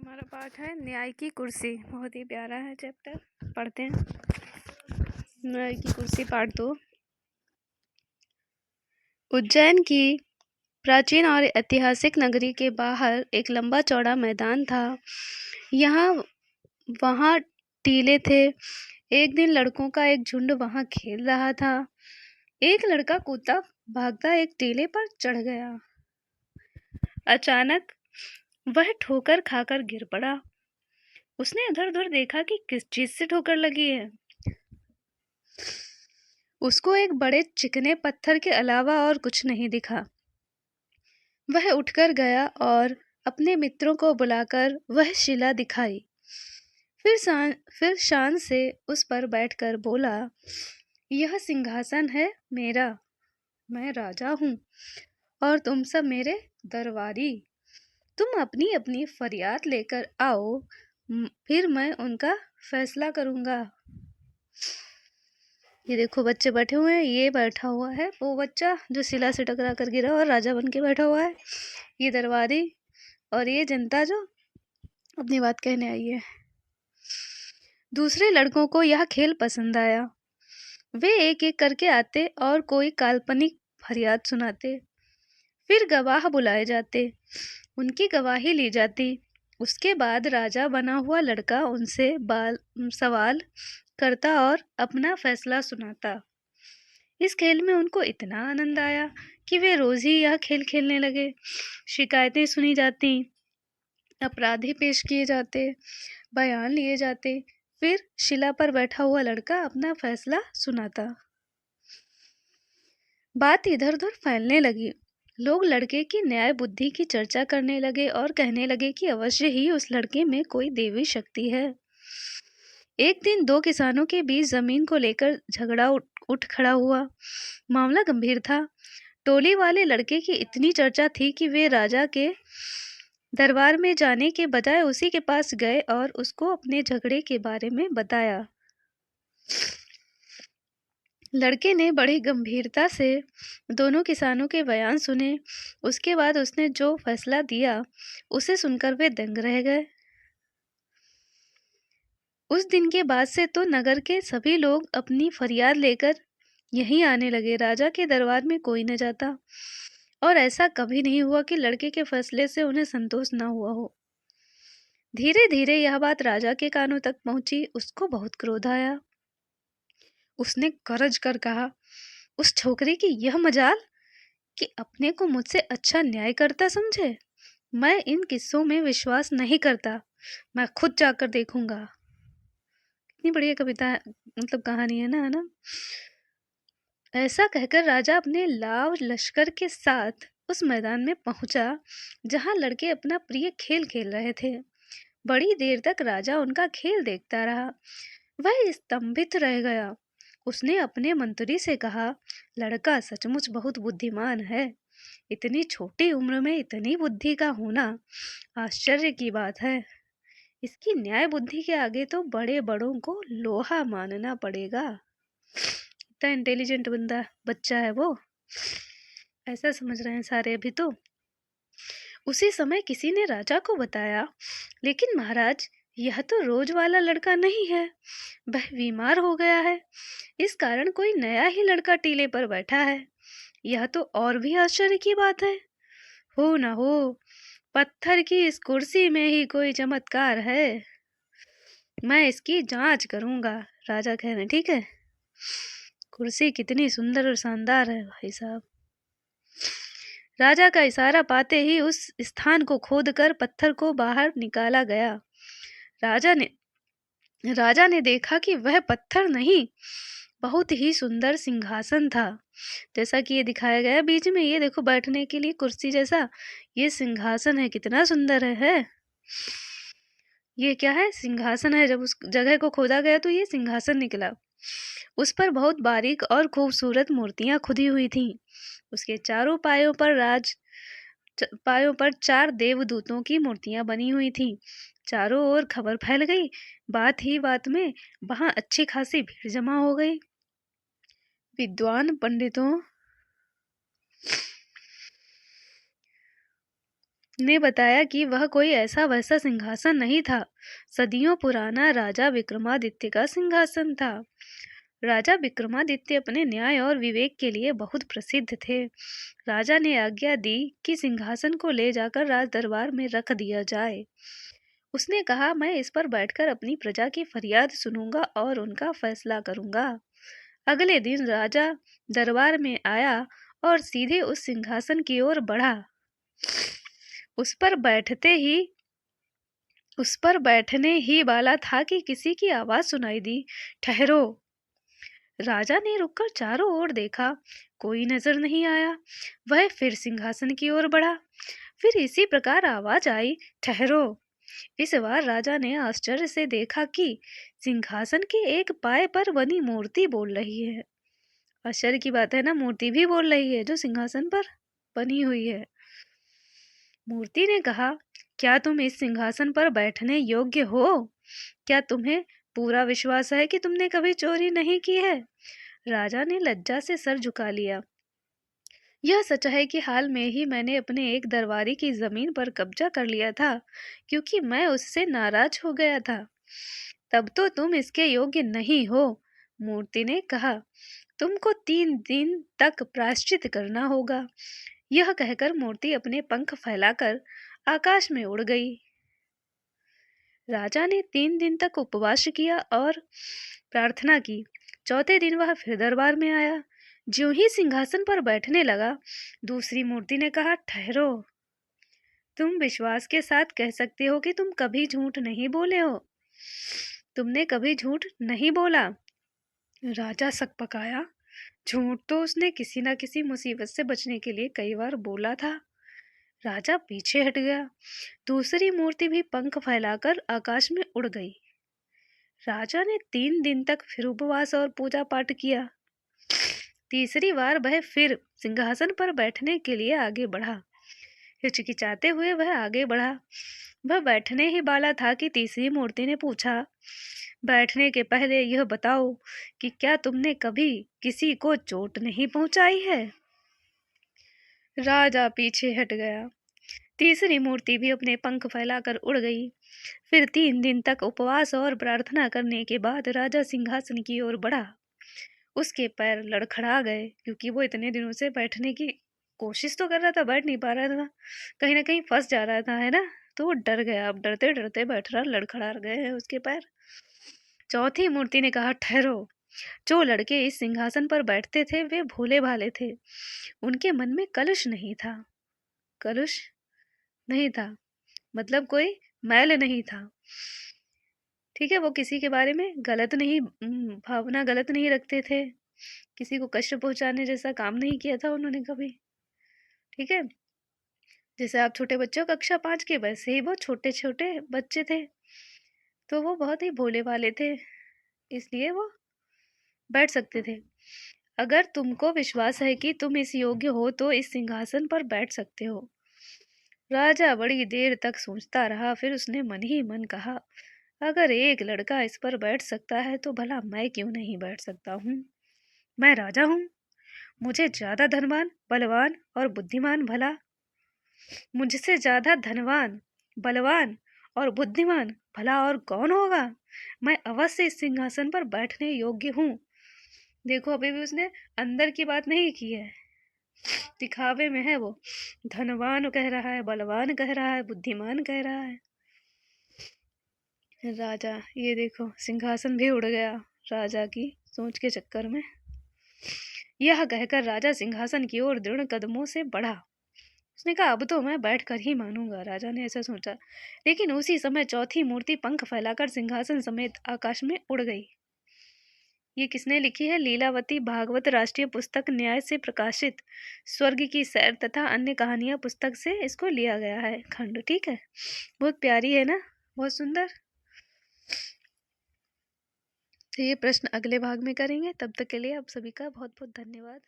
हमारा पाठ है न्याय की कुर्सी। बहुत ही प्यारा है चैप्टर, पढ़ते हैं। न्याय की कुर्सी पार्ट 2। उज्जैन की प्राचीन और ऐतिहासिक नगरी के बाहर एक लंबा चौड़ा मैदान था। यहाँ वहाँ टीले थे। एक दिन लड़कों का एक झुंड वहाँ खेल रहा था। एक लड़का कूदता भागता एक टीले पर चढ़ गया। अचानक वह ठोकर खाकर गिर पड़ा। उसने इधर उधर देखा कि किस चीज से ठोकर लगी है। उसको एक बड़े चिकने पत्थर के अलावा और कुछ नहीं दिखा। वह उठकर गया और अपने मित्रों को बुलाकर वह शिला दिखाई। फिर शान से उस पर बैठकर बोला, यह सिंहासन है मेरा, मैं राजा हूँ और तुम सब मेरे दरबारी। तुम अपनी अपनी फरियाद लेकर आओ, फिर मैं उनका फैसला करूँगा। ये देखो बच्चे बैठे हुए हैं। ये बैठा हुआ है वो बच्चा जो शिला से टकरा कर गिरा और राजा बन के बैठा हुआ है। ये दरबारी और ये जनता जो अपनी बात कहने आई है। दूसरे लड़कों को यह खेल पसंद आया। वे एक एक करके आते और कोई काल्पनिक फरियाद सुनाते। फिर गवाह बुलाए जाते, उनकी गवाही ली जाती। उसके बाद राजा बना हुआ लड़का उनसे सवाल करता और अपना फैसला सुनाता। इस खेल में उनको इतना आनंद आया कि वे रोज ही यह खेल खेलने लगे। शिकायतें सुनी जाती, अपराधी पेश किए जाते, बयान लिए जाते। फिर शिला पर बैठा हुआ लड़का अपना फैसला सुनाता। बात इधर उधर फैलने लगी। लोग लड़के की न्याय बुद्धि की चर्चा करने लगे और कहने लगे कि अवश्य ही उस लड़के में कोई देवी शक्ति है। एक दिन दो किसानों के बीच जमीन को लेकर झगड़ा उठ खड़ा हुआ। मामला गंभीर था। टोली वाले लड़के की इतनी चर्चा थी कि वे राजा के दरबार में जाने के बजाय उसी के पास गए और उसको अपने झगड़े के बारे में बताया। लड़के ने बड़ी गंभीरता से दोनों किसानों के बयान सुने। उसके बाद उसने जो फैसला दिया उसे सुनकर वे दंग रह गए। उस दिन के बाद से तो नगर के सभी लोग अपनी फरियाद लेकर यहीं आने लगे। राजा के दरबार में कोई न जाता और ऐसा कभी नहीं हुआ कि लड़के के फैसले से उन्हें संतोष न हुआ हो। धीरे धीरे यह बात राजा के कानों तक पहुंची। उसको बहुत क्रोध आया। उसने गरज कर कहा, उस छोकरे की यह मजाल कि अपने को मुझसे अच्छा न्याय करता समझे। मैं इन किस्सों में विश्वास नहीं करता, मैं खुद जाकर देखूंगा। कितनी बढ़िया कविता मतलब कहानी है ना। ऐसा कहकर राजा अपने लाव लश्कर के साथ उस मैदान में पहुंचा जहां लड़के अपना प्रिय खेल खेल रहे थे। बड़ी देर तक राजा उनका खेल देखता रहा। वह स्तंभित रह गया। उसने अपने मंत्री से कहा, लड़का सचमुच बहुत बुद्धिमान है। इतनी छोटी उम्र में इतनी बुद्धि का होना आश्चर्य की बात है। इसकी न्याय बुद्धि के आगे तो बड़े बड़ों को लोहा मानना पड़ेगा। इतना इंटेलिजेंट बच्चा है वो, ऐसा समझ रहे हैं सारे अभी तो। उसी समय किसी ने राजा को बताया, लेकिन महाराज यह तो रोज वाला लड़का नहीं है, वह बीमार हो गया है। इस कारण कोई नया ही लड़का टीले पर बैठा है। यह तो और भी आश्चर्य की बात है। हो न हो पत्थर की इस कुर्सी में ही कोई चमत्कार है। मैं इसकी जांच करूंगा। राजा कह रहे ठीक है। कुर्सी कितनी सुंदर और शानदार है भाई साहब। राजा का इशारा पाते ही उस स्थान को खोदकर पत्थर को बाहर निकाला गया। राजा ने देखा कि वह पत्थर नहीं, बहुत ही सुंदर सिंहासन था। जैसा कि ये दिखाया गया बीच में, ये देखो बैठने के लिए कुर्सी जैसा ये सिंहासन है। कितना सुंदर है। ये क्या है? सिंहासन है। जब उस जगह को खोदा गया तो ये सिंहासन निकला। उस पर बहुत बारीक और खूबसूरत मूर्तियां खुदी हुई थीं। उसके चारों पायों पर 4 देवदूतों की मूर्तियां बनी हुई थीं। चारों ओर खबर फैल गई। बात ही बात में वहां अच्छी खासी भीड़ जमा हो गई। विद्वान पंडितों उसने बताया कि वह कोई ऐसा वैसा सिंहासन नहीं था, सदियों पुराना राजा विक्रमादित्य का सिंहासन था। राजा विक्रमादित्य अपने न्याय और विवेक के लिए बहुत प्रसिद्ध थे। राजा ने आज्ञा दी कि सिंहासन को ले जाकर राज दरबार में रख दिया जाए। उसने कहा, मैं इस पर बैठकर अपनी प्रजा की फरियाद सुनूंगा और उनका फैसला करूंगा। अगले दिन राजा दरबार में आया और सीधे उस सिंहासन की ओर बढ़ा। उस पर बैठने ही वाला था कि किसी की आवाज सुनाई दी, ठहरो। राजा ने रुककर चारों ओर देखा, कोई नजर नहीं आया। वह फिर सिंहासन की ओर बढ़ा, फिर इसी प्रकार आवाज आई, ठहरो। इस बार राजा ने आश्चर्य से देखा कि सिंहासन के एक पाए पर बनी मूर्ति बोल रही है। आश्चर्य की बात है ना, मूर्ति भी बोल रही है जो सिंहासन पर बनी हुई है। मूर्ति ने कहा, क्या तुम इस सिंहासन पर बैठने योग्य हो? क्या तुम्हें पूरा विश्वास है कि तुमने कभी चोरी नहीं की है? राजा ने लज्जा से सर झुका लिया। यह सच है कि हाल में ही मैंने अपने एक दरबारी की जमीन पर कब्जा कर लिया था, क्योंकि मैं उससे नाराज हो गया था। तब तो तुम इसके योग्य नहीं हो, मूर्ति ने कहा। तुमको 3 दिन तक प्रायश्चित करना होगा। यह कहकर मूर्ति अपने पंख फैलाकर आकाश में उड़ गई। राजा ने 3 दिन तक उपवास किया और प्रार्थना की। चौथे दिन वह फिर दरबार में आया। ज्यों ही सिंहासन पर बैठने लगा, दूसरी मूर्ति ने कहा, ठहरो। तुम विश्वास के साथ कह सकते हो कि तुम कभी झूठ नहीं बोले हो? तुमने कभी झूठ नहीं बोला? राजा सकपकाया। झूठ तो उसने किसी न किसी मुसीबत से बचने के लिए कई बार बोला था। राजा पीछे हट गया। दूसरी मूर्ति भी पंख फैलाकर आकाश में उड़ गई। राजा ने 3 दिन तक फिर उपवास और पूजा पाठ किया। तीसरी बार वह फिर सिंहासन पर बैठने के लिए आगे बढ़ा। हिचकिचाते हुए वह आगे बढ़ा। वह बैठने ही वाला था कि तीसरी मूर्ति ने पूछा, बैठने के पहले यह बताओ कि क्या तुमने कभी किसी को चोट नहीं पहुंचाई है? राजा पीछे हट गया। तीसरी मूर्ति भी अपने पंख फैलाकर उड़ गई। फिर 3 दिन तक उपवास और प्रार्थना करने के बाद राजा सिंहासन की ओर बढ़ा। उसके पैर लड़खड़ा गए, क्योंकि वो इतने दिनों से बैठने की कोशिश तो कर रहा था, बैठ नहीं पा रहा था, कहीं ना कहीं फंस जा रहा था, है ना। तो वो डर गया। अब डरते डरते बैठ रहा, लड़खड़ा गए हैं उसके पैर। चौथी मूर्ति ने कहा, ठहरो। जो लड़के इस सिंहासन पर बैठते थे वे भोले भाले थे। उनके मन में कलुष नहीं था। कलुष नहीं था मतलब कोई मैल नहीं था, ठीक है। वो किसी के बारे में गलत नहीं भावना गलत नहीं रखते थे। किसी को कष्ट पहुंचाने जैसा काम नहीं किया था उन्होंने कभी, ठीक है। जैसे आप छोटे बच्चों कक्षा 5 के, वैसे ही वो छोटे छोटे बच्चे थे। तो वो बहुत ही भोले भाले थे, इसलिए वो बैठ सकते थे। अगर तुमको विश्वास है कि तुम इस योग्य हो तो इस सिंहासन पर बैठ सकते हो। राजा बड़ी देर तक सोचता रहा, फिर उसने मन ही मन कहा, अगर एक लड़का इस पर बैठ सकता है तो भला मैं क्यों नहीं बैठ सकता हूँ। मैं राजा हूँ। मुझे ज्यादा धनवान, बलवान और बुद्धिमान भला मुझसे ज्यादा धनवान, बलवान और बुद्धिमान भला और कौन होगा। मैं अवश्य इस सिंहासन पर बैठने योग्य हूँ। देखो, अभी भी उसने अंदर की बात नहीं की है, दिखावे में है। वो धनवान कह रहा है, बलवान कह रहा है, बुद्धिमान कह रहा है। राजा, ये देखो सिंहासन भी उड़ गया राजा की सोच के चक्कर में। यह कहकर राजा सिंहासन की ओर दृढ़ कदमों से बढ़ा। उसने कहा, अब तो मैं बैठकर ही मानूंगा। राजा ने ऐसा सोचा। लेकिन उसी समय चौथी मूर्ति पंख फैलाकर सिंहासन समेत आकाश में उड़ गई। ये किसने लिखी है? लीलावती भागवत राष्ट्रीय पुस्तक न्याय से प्रकाशित स्वर्ग की सैर तथा अन्य कहानियां पुस्तक से इसको लिया गया है खंड, ठीक है। बहुत प्यारी है ना, बहुत सुंदर। तो ये प्रश्न अगले भाग में करेंगे। तब तक के लिए आप सभी का बहुत बहुत धन्यवाद।